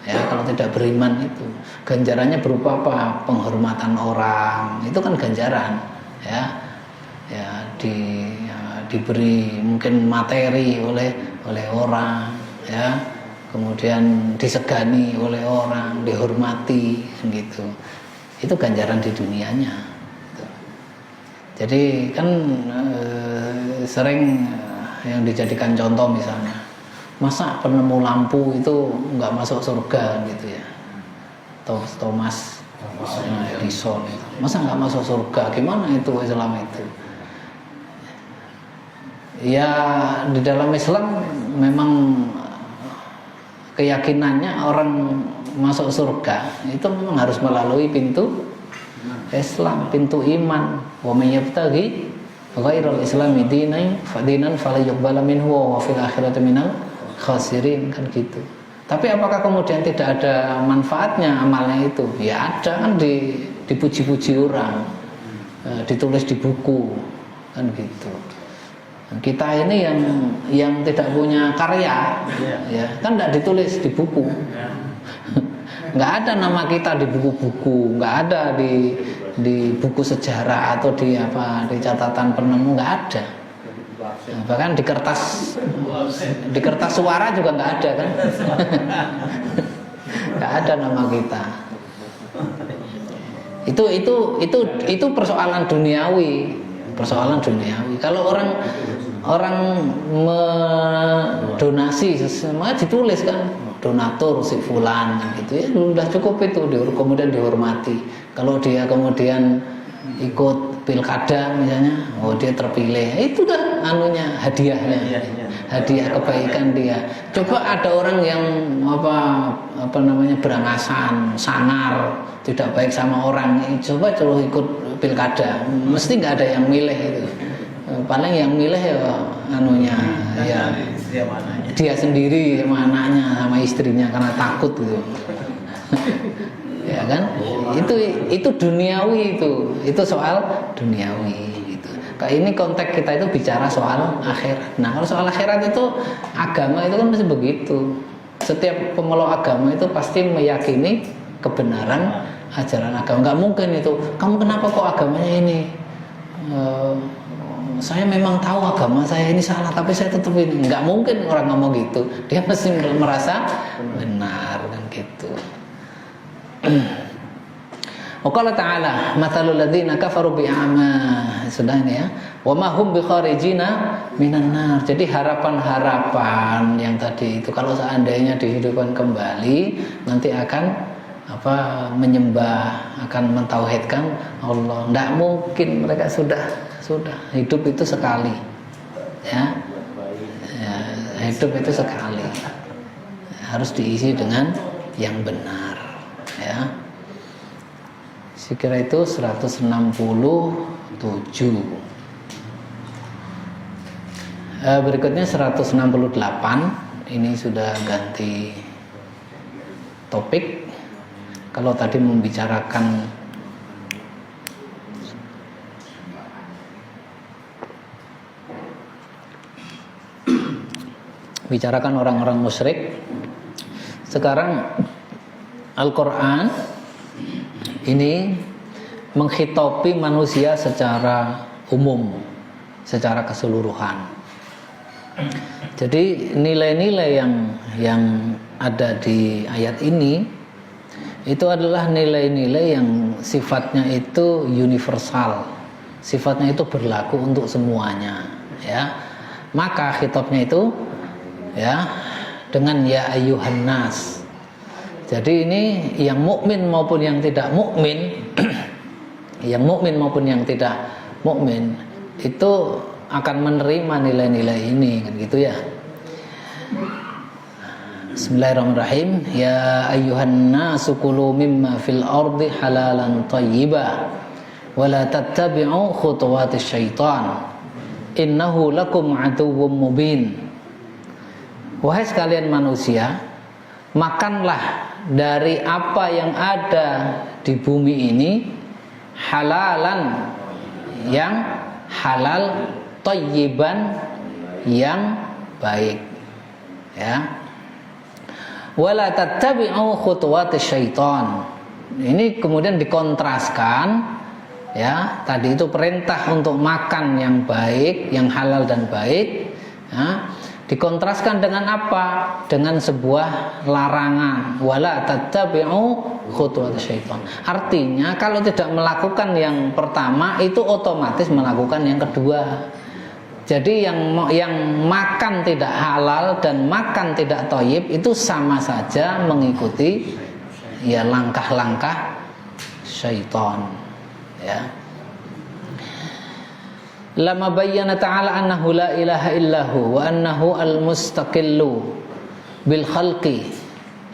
Ya, kalau tidak beriman itu ganjarannya berupa apa? Penghormatan orang, itu kan ganjaran. Ya, ya, diberi mungkin materi oleh orang, ya, kemudian disegani oleh orang, dihormati, gitu. Itu ganjaran di dunianya. Jadi kan sering yang dijadikan contoh misalnya, masa penemu lampu itu nggak masuk surga gitu ya, Thomas Edison itu, masa nggak masuk surga? Gimana itu Islam itu? Ya di dalam Islam memang keyakinannya orang masuk surga itu memang harus melalui pintu Islam, pintu iman. Wa may yabtaghi ghairal islami dinan fala yuqbala minhu wa fil akhirati minal khasirin, kan gitu. Tapi apakah kemudian tidak ada manfaatnya amalnya itu? Ya ada, kan dipuji-puji orang, ditulis di buku, kan gitu. Kita ini yang tidak punya karya, ya kan tidak ditulis di buku. Nggak ada nama kita di buku-buku, nggak ada di buku sejarah atau di catatan penemu, nggak ada. Bahkan di kertas suara juga nggak ada, kan? Nggak ada nama kita. Itu persoalan duniawi, Kalau orang mendonasi semuanya ditulis, kan, donatur si fulan, gitu ya, sudah cukup itu, kemudian dihormati. Kalau dia kemudian ikut pilkada misalnya, oh dia terpilih, itu dah anunya, hadiah kebaikan dia. Coba ada orang yang berangasan, sangar, tidak baik sama orang, coba ikut pilkada, mesti nggak ada yang milih itu. Paling yang milih ya dia sendiri sama anaknya, sama istrinya, karena takut gitu. Ya kan? Itu duniawi, itu soal duniawi gitu. Kayak ini konteks kita itu bicara soal akhirat. Nah, kalau soal akhirat itu agama itu kan masih begitu. Setiap pemeluk agama itu pasti meyakini kebenaran ajaran agama. Nggak mungkin itu, kamu kenapa kok agamanya ini? Saya memang tahu agama saya ini salah, tapi saya tetap ini. Nggak mungkin orang ngomong gitu. Dia mesti merasa benar, kan gitu. Qala ta'ala mathalul ladzina kafaru bi'ama, sudah ini ya, wa ma hum bikharijina minan nar. Jadi harapan-harapan yang tadi itu kalau seandainya dihidupkan kembali nanti akan menyembah, akan mentauhidkan Allah. Tidak mungkin, mereka sudah hidup itu sekali, ya hidup itu sekali, harus diisi dengan yang benar, ya. Saya kira itu 167. Berikutnya 168. Ini sudah ganti topik. Kalau tadi membicarakan orang-orang musyrik, sekarang Al-Quran ini menghitopi manusia secara umum, secara keseluruhan. Jadi nilai-nilai yang ada di ayat ini itu adalah nilai-nilai yang sifatnya itu universal, sifatnya itu berlaku untuk semuanya, ya. Maka khitabnya itu ya dengan ya ayyuhan nas. Jadi ini yang mukmin maupun yang tidak mukmin, yang mukmin maupun yang tidak mukmin itu akan menerima nilai-nilai ini, kan gitu ya. Bismillahirrahmanirrahim. Ya ayyuhan nasu kulu mimma fil ardi halalan thayyiba wa la tattabi'u khutuwatis syaitan innahu lakum aduwwum mubin. Wahai sekalian manusia, makanlah dari apa yang ada di bumi ini halalan yang halal thayyiban yang baik, ya. Wala tattabi'u khutuwatis syaitan. Ini kemudian dikontraskan, ya. Tadi itu perintah untuk makan yang baik, yang halal dan baik, ya. Dikontraskan dengan apa? Dengan sebuah larangan. Wala tattabi'u khutuwatis syaitan. Artinya kalau tidak melakukan yang pertama itu otomatis melakukan yang kedua. Jadi yang makan tidak halal dan makan tidak thayyib itu sama saja mengikuti ya langkah-langkah syaitan, ya. Lama bayyana ta'ala annahu la ilaha illahu wa annahu al-mustaqillu bil khalqi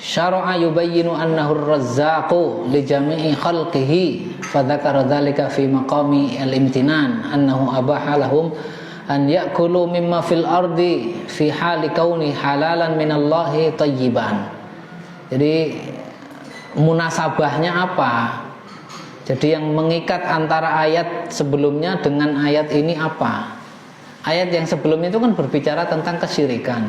syara'a yubayyinu annahu ar-razzaqu li jami'i khalqihi fa dzakara dzalika fi maqami al-imtinan annahu abaha lahum an ya'kulu mimma fil ardi fi hali kauni halalan minallahi thayyiban. Jadi munasabahnya apa? Jadi yang mengikat antara ayat sebelumnya dengan ayat ini apa? Ayat yang sebelumnya itu kan berbicara tentang kesyirikan.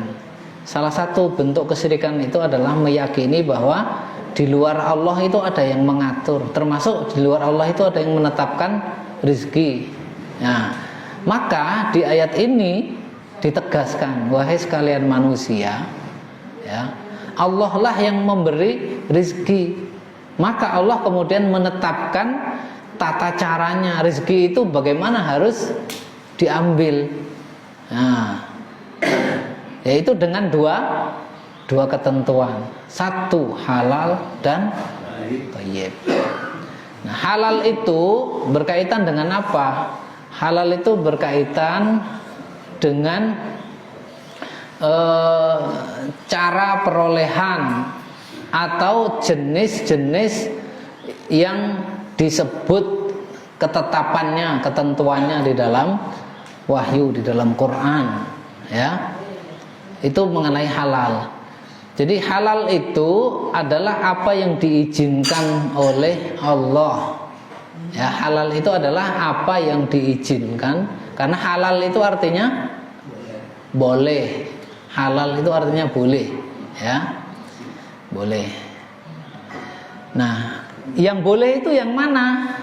Salah satu bentuk kesyirikan itu adalah meyakini bahwa di luar Allah itu ada yang mengatur, termasuk di luar Allah itu ada yang menetapkan rezeki. Nah, maka di ayat ini ditegaskan, wahai sekalian manusia, ya, Allah lah yang memberi rezeki. Maka Allah kemudian menetapkan tata caranya rezeki itu bagaimana harus diambil. Nah, yaitu dengan dua ketentuan, satu halal dan thayyib. Nah, halal itu berkaitan dengan apa? Halal itu berkaitan dengan cara perolehan atau jenis-jenis yang disebut ketetapannya, ketentuannya di dalam wahyu, di dalam Quran, ya. Itu mengenai halal. Jadi halal itu adalah apa yang diizinkan oleh Allah. Ya, halal itu adalah apa yang diizinkan, karena halal itu artinya boleh. Halal itu artinya boleh, ya. Boleh. Nah, yang boleh itu yang mana?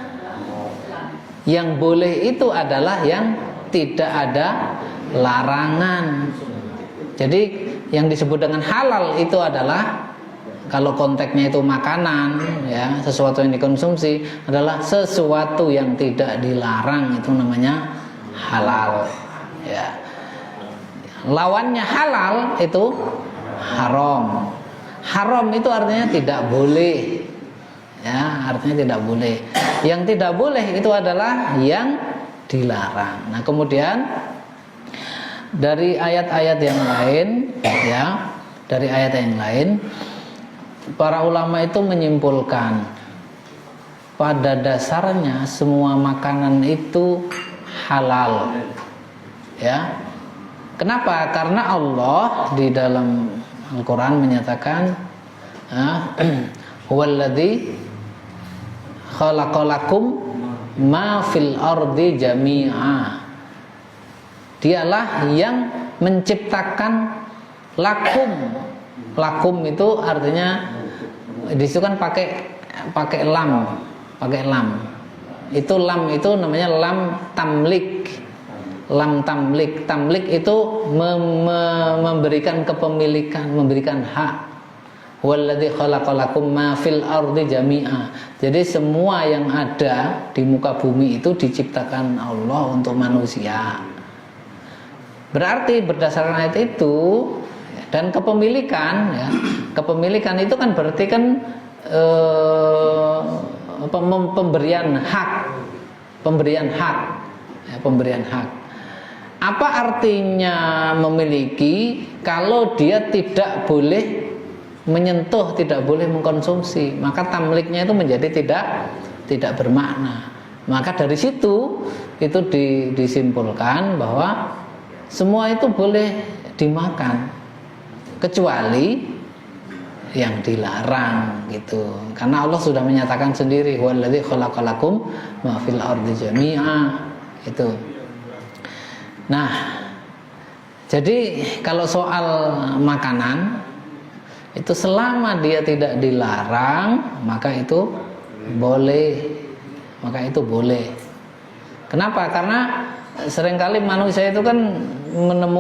Yang boleh itu adalah yang tidak ada larangan. Jadi yang disebut dengan halal itu adalah, kalau konteksnya itu makanan, ya, sesuatu yang dikonsumsi, adalah sesuatu yang tidak dilarang, itu namanya halal, ya. Lawannya halal itu haram. Haram itu artinya tidak boleh, ya, artinya tidak boleh. Yang tidak boleh itu adalah yang dilarang. Nah, kemudian dari ayat-ayat yang lain, ya, dari ayat yang lain, para ulama itu menyimpulkan pada dasarnya semua makanan itu halal, ya. Kenapa? Karena Allah di dalam Al-Quran menyatakan, huwallazi khalaqalakum ma fil ardi jami'a. Dialah yang menciptakan lakum. Lakum itu artinya disitu kan pakai lam. Itu lam itu namanya lam tamlik. Lam tamlik. Tamlik itu memberikan kepemilikan, memberikan hak. Walladzi khalaqalakum ma fil ardi jami'a. Jadi semua yang ada di muka bumi itu diciptakan Allah untuk manusia. Berarti berdasarkan ayat itu dan kepemilikan, ya, kepemilikan itu kan berarti kan pemberian hak, ya, pemberian hak. Apa artinya memiliki kalau dia tidak boleh menyentuh, tidak boleh mengkonsumsi? Maka tamliknya itu menjadi tidak bermakna. Maka dari situ itu disimpulkan bahwa semua itu boleh dimakan kecuali yang dilarang, gitu. Karena Allah sudah menyatakan sendiri, wallazi khalaqalakum ma fil ardi jami'a, itu. Nah, jadi kalau soal makanan itu selama dia tidak dilarang maka itu boleh. Kenapa? Karena seringkali manusia itu kan menemukan